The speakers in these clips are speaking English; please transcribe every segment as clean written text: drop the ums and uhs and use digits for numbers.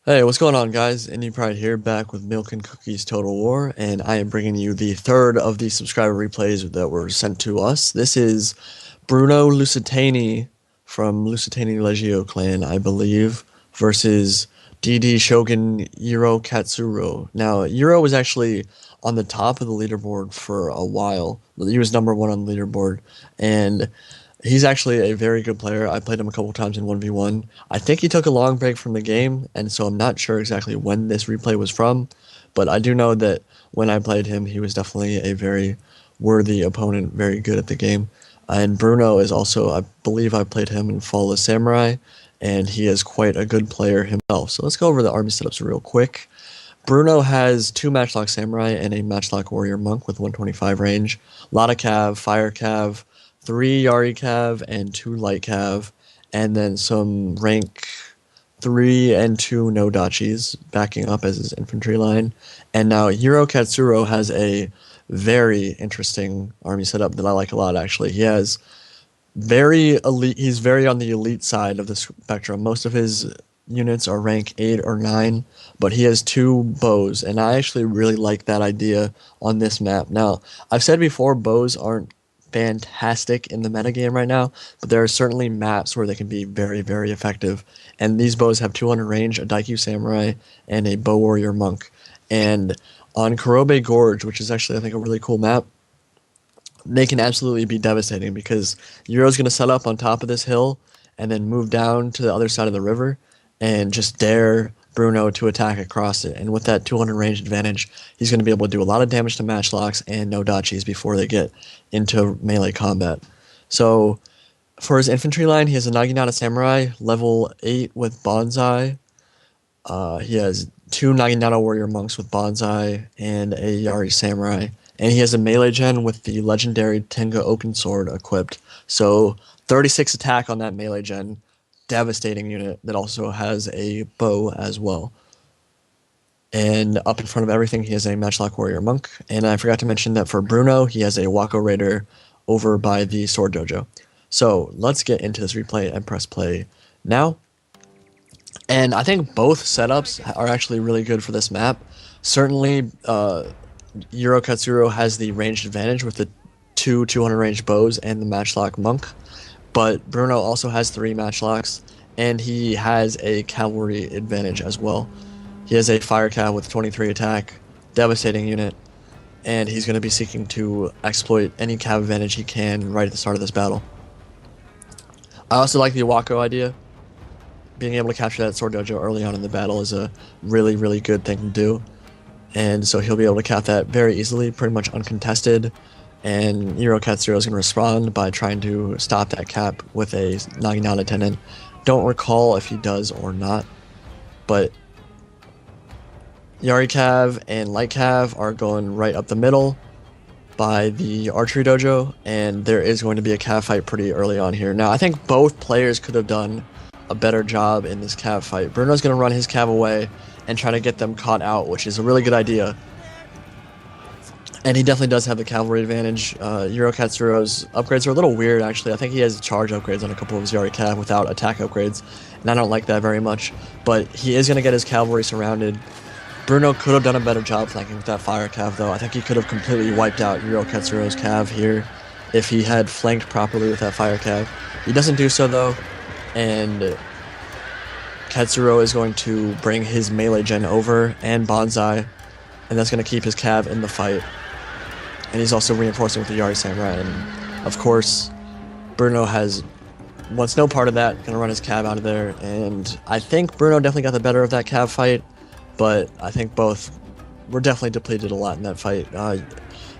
Hey, what's going on, guys? Indie Pride here, back with Milk and Cookies Total War, and I am bringing you the third of the subscriber replays that were sent to us. This is Bruno Lusitani from Lusitani Legio clan, I believe, versus DD Shogun Yuro Katsuro. Now, Yuro was actually on the top of the leaderboard for a while. He was number one on the leaderboard, and he's actually a very good player. I played him a couple times in 1v1. I think he took a long break from the game, and so I'm not sure exactly when this replay was from, but I do know that when I played him, he was definitely a very worthy opponent, very good at the game. And Bruno is also, I believe I played him in Flawless Samurai, and he is quite a good player himself. So let's go over the army setups real quick. Bruno has 2 Matchlock Samurai and a Matchlock Warrior Monk with 125 range, a lot of cav, fire cav, 3 Yari cav, and 2 light cav, and then some rank 3 and 2 no dachis backing up as his infantry line. And now Hiro Katsuro has a very interesting army setup that I like a lot, actually. He has very elite, he's very on the elite side of the spectrum. Most of his units are rank 8 or 9, but he has 2 bows, and I actually really like that idea on this map. Now, I've said before, bows aren't fantastic in the metagame right now, but there are certainly maps where they can be very, very effective. And these bows have 200 range, a Daikyu Samurai, and a Bow Warrior Monk. And on Kurobe Gorge, which is actually, I think, a really cool map, they can absolutely be devastating because Euro's going to set up on top of this hill and then move down to the other side of the river and just dare Bruno to attack across it. And with that 200 range advantage, he's going to be able to do a lot of damage to matchlocks and no dachis before they get into melee combat. So for his infantry line, he has a Naginata Samurai, level 8 with Bonsai. He has 2 Naginata Warrior Monks with Bonsai and a Yari Samurai. And he has a melee gen with the legendary Tenga Oaken Sword equipped. So 36 attack on that melee gen. Devastating unit that also has a bow as well. And up in front of everything, he has a Matchlock Warrior Monk. And I forgot to mention that for Bruno, he has a Wako Raider over by the Sword Dojo. So let's get into this replay and press play now. And I think both setups are actually really good for this map. Certainly, Yuro Katsuro has the ranged advantage with the 2 200 range bows and the Matchlock Monk. But Bruno also has 3 matchlocks, and he has a cavalry advantage as well. He has a fire cav with 23 attack, devastating unit, and he's going to be seeking to exploit any cav advantage he can right at the start of this battle. I also like the Wako idea. Being able to capture that Sword Dojo early on in the battle is a really, really good thing to do. And so he'll be able to cap that very easily, pretty much uncontested. And Yuro Katsuro is going to respond by trying to stop that cap with a Naginata Tenon. Don't recall if he does or not, but Yari Cav and Light Cav are going right up the middle by the Archery Dojo, and there is going to be a Cav fight pretty early on here. Now, I think both players could have done a better job in this Cav fight. Bruno's going to run his Cav away and try to get them caught out, which is a really good idea. And he definitely does have the cavalry advantage. Yuro Katsuro's upgrades are a little weird, actually. I think he has charge upgrades on a couple of his Yari Cav without attack upgrades, and I don't like that very much. But he is going to get his cavalry surrounded. Bruno could have done a better job flanking with that fire cav, though. I think he could have completely wiped out Yuro Katsuro's cav here if he had flanked properly with that fire cav. He doesn't do so, though, and Katsuro is going to bring his melee gen over and Bonsai, and that's going to keep his cav in the fight. And he's also reinforcing with the Yari Samurai. And of course, Bruno wants no part of that, gonna run his cav out of there. And I think Bruno definitely got the better of that cav fight, but I think both were definitely depleted a lot in that fight.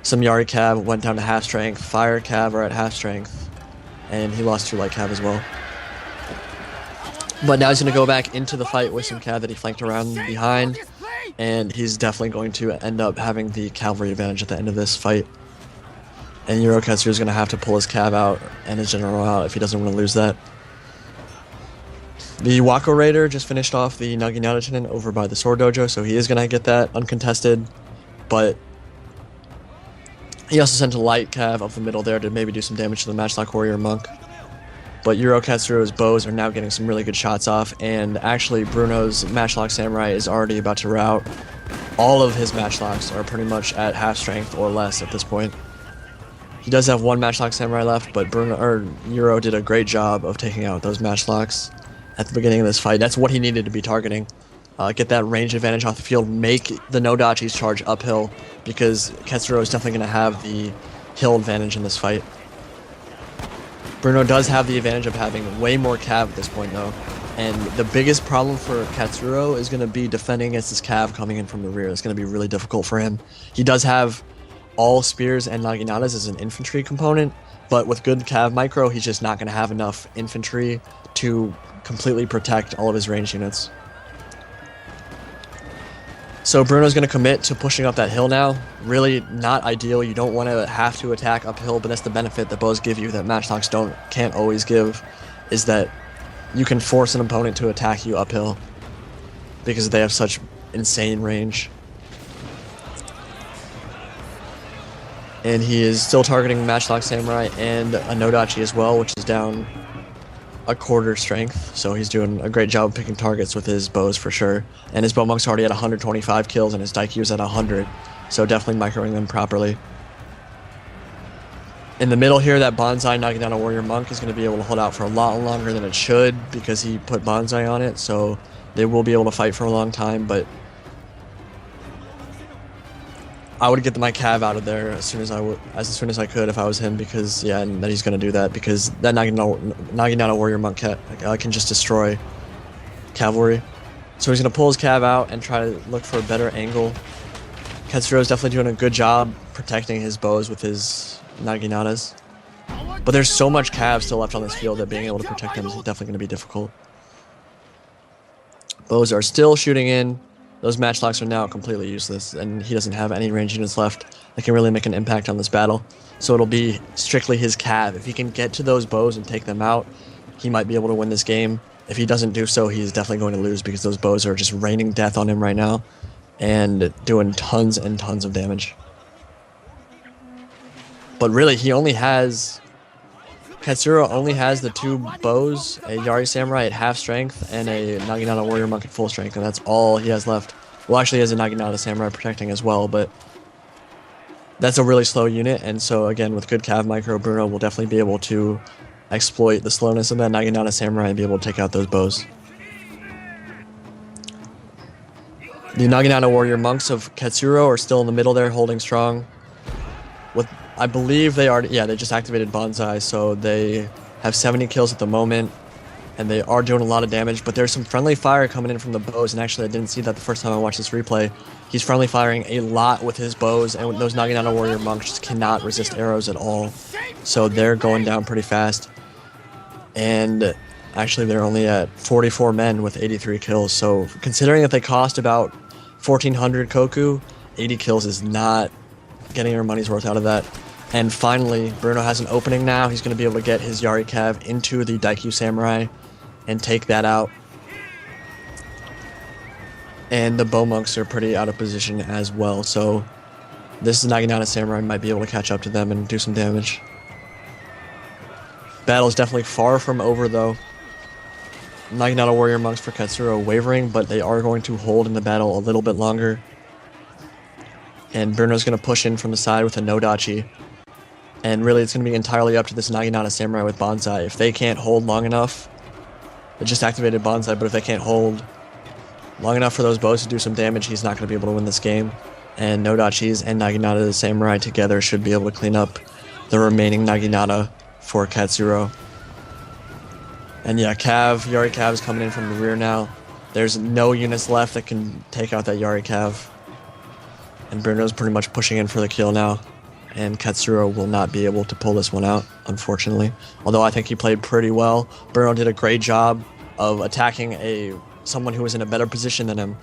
Some Yari cav went down to half strength, fire cav are at half strength, and he lost 2 light cav as well. But now he's gonna go back into the fight with some cav that he flanked around behind. And he's definitely going to end up having the cavalry advantage at the end of this fight. And Yuro Katsuro is going to have to pull his cav out and his general out if he doesn't want to lose that. The Wako Raider just finished off the Naginata Tenon over by the Sword Dojo, so he is going to get that uncontested. But he also sent a light cav up the middle there to maybe do some damage to the Matchlock Warrior Monk. But Yuro Katsuro's bows are now getting some really good shots off, and actually Bruno's Matchlock Samurai is already about to rout. All of his Matchlocks are pretty much at half strength or less at this point. He does have one Matchlock Samurai left, but Yuro did a great job of taking out those Matchlocks at the beginning of this fight. That's what he needed to be targeting. Get that range advantage off the field, make the no-dachis charge uphill, because Katsuro is definitely going to have the hill advantage in this fight. Bruno does have the advantage of having way more cav at this point, though. And the biggest problem for Katsuro is going to be defending against this cav coming in from the rear. It's going to be really difficult for him. He does have all spears and naginatas as an infantry component, but with good cav micro, he's just not going to have enough infantry to completely protect all of his ranged units. So Bruno's going to commit to pushing up that hill now. Really not ideal. You don't want to have to attack uphill, but that's the benefit that bows give you that Matchlocks can't always give, is that you can force an opponent to attack you uphill because they have such insane range. And he is still targeting Matchlock Samurai and a no-dachi as well, which is down a quarter strength, so he's doing a great job picking targets with his bows for sure. And his bow monk's already at 125 kills and his Daikyu's at 100, so definitely microing them properly. In the middle here, that Bonsai Naginata Warrior Monk is going to be able to hold out for a lot longer than it should because he put Bonsai on it, so they will be able to fight for a long time, but I would get my cav out of there as soon as I could if I was him, because yeah, and that he's gonna do that because that Naginata Warrior Monk can just destroy cavalry. So he's gonna pull his cav out and try to look for a better angle. Katsuro is definitely doing a good job protecting his bows with his Naginatas, but there's so much cav still left on this field that being able to protect them is definitely gonna be difficult. Bows are still shooting in. Those Matchlocks are now completely useless, and he doesn't have any range units left that can really make an impact on this battle. So it'll be strictly his cav. If he can get to those bows and take them out, he might be able to win this game. If he doesn't do so, he's definitely going to lose because those bows are just raining death on him right now and doing tons and tons of damage. But really, Katsuro only has the two bows, a Yari Samurai at half strength and a Naginata Warrior Monk at full strength, and that's all he has left. Well, actually he has a Naginata Samurai protecting as well, but that's a really slow unit, and so again, with good cav micro, Bruno will definitely be able to exploit the slowness of that Naginata Samurai and be able to take out those bows. The Naginata Warrior Monks of Katsuro are still in the middle there, holding strong. I believe they just activated Bonsai, so they have 70 kills at the moment, and they are doing a lot of damage, but there's some friendly fire coming in from the bows, and actually I didn't see that the first time I watched this replay. He's friendly firing a lot with his bows, and those Naginata Warrior Monks just cannot resist arrows at all, so they're going down pretty fast. And actually they're only at 44 men with 83 kills, so considering that they cost about 1400 Koku, 80 kills is not getting our money's worth out of that. And finally, Bruno has an opening now. He's going to be able to get his Yari Cav into the Daikyu Samurai and take that out. And the bow monks are pretty out of position as well, so this Naginata Samurai might be able to catch up to them and do some damage. Battle's definitely far from over though. Naginata Warrior Monks for Katsuro wavering, but they are going to hold in the battle a little bit longer. And Bruno's going to push in from the side with a no-dachi. And really, it's going to be entirely up to this Naginata Samurai with Bonsai. If they can't hold long enough, it just activated Bonsai, but if they can't hold long enough for those bows to do some damage, he's not going to be able to win this game. And no-dachis and Naginata Samurai together should be able to clean up the remaining Naginata for Katsuro. And yeah, Yari Cav is coming in from the rear now. There's no units left that can take out that Yari Cav. And Bruno's pretty much pushing in for the kill now. And Katsuro will not be able to pull this one out, unfortunately. Although I think he played pretty well. Bruno did a great job of attacking someone who was in a better position than him.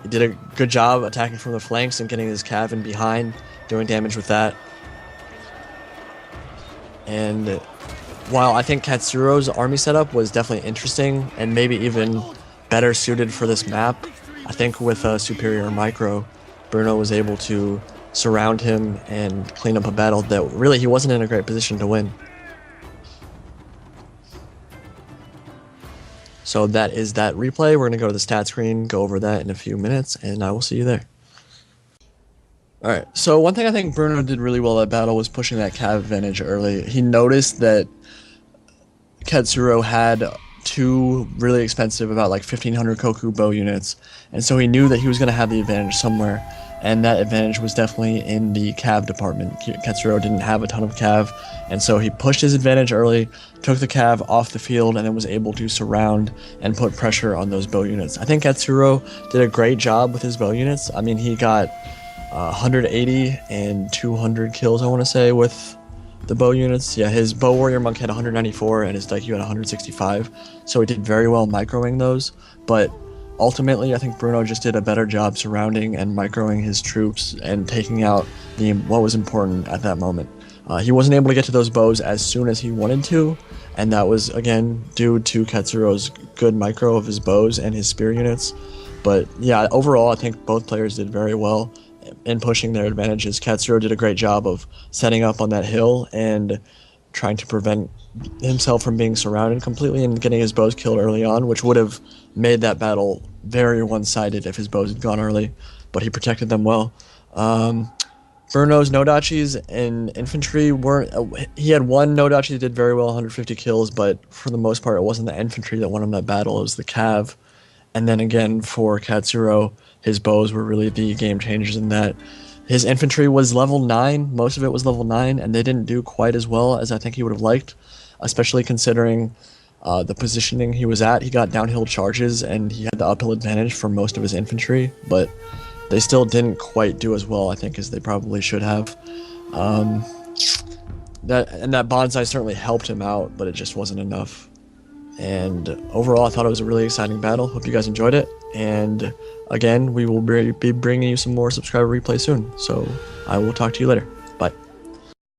He did a good job attacking from the flanks and getting his cav in behind, doing damage with that. And while I think Katsuro's army setup was definitely interesting and maybe even better suited for this map, I think with a superior micro, Bruno was able to surround him and clean up a battle that really he wasn't in a great position to win. So that is that replay. We're going to go to the stat screen, go over that in a few minutes, and I will see you there. All right. So one thing I think Bruno did really well at battle was pushing that cav advantage early. He noticed that Katsuro had two really expensive, about like 1500 Koku bow units, and so he knew that he was going to have the advantage somewhere, and that advantage was definitely in the cav department. Katsuro didn't have a ton of cav, and so he pushed his advantage early, took the cav off the field, and then was able to surround and put pressure on those bow units. I think Katsuro did a great job with his bow units. I mean, he got 180 and 200 kills, I want to say, with the bow units. Yeah, his bow warrior monk had 194 and his Daikyu had 165, so he did very well microing those, but ultimately I think Bruno just did a better job surrounding and microing his troops and taking out what was important at that moment. He wasn't able to get to those bows as soon as he wanted to, and that was again due to Katsuro's good micro of his bows and his spear units. But yeah, overall I think both players did very well in pushing their advantages. Katsuro did a great job of setting up on that hill and trying to prevent himself from being surrounded completely and getting his bows killed early on, which would have made that battle very one-sided if his bows had gone early, but he protected them well. Bruno's Nodachis and infantry weren't... he had one Nodachi that did very well, 150 kills, but for the most part it wasn't the infantry that won him that battle, it was the cav. And then again, for Katsuro, his bows were really the game changers in that. His infantry was level 9, most of it was level 9, and they didn't do quite as well as I think he would have liked, especially considering the positioning he was at. He got downhill charges, and he had the uphill advantage for most of his infantry, but they still didn't quite do as well, I think, as they probably should have. That bonsai certainly helped him out, but it just wasn't enough. And overall, I thought it was a really exciting battle. Hope you guys enjoyed it. And again, we will be bringing you some more subscriber replays soon. So I will talk to you later.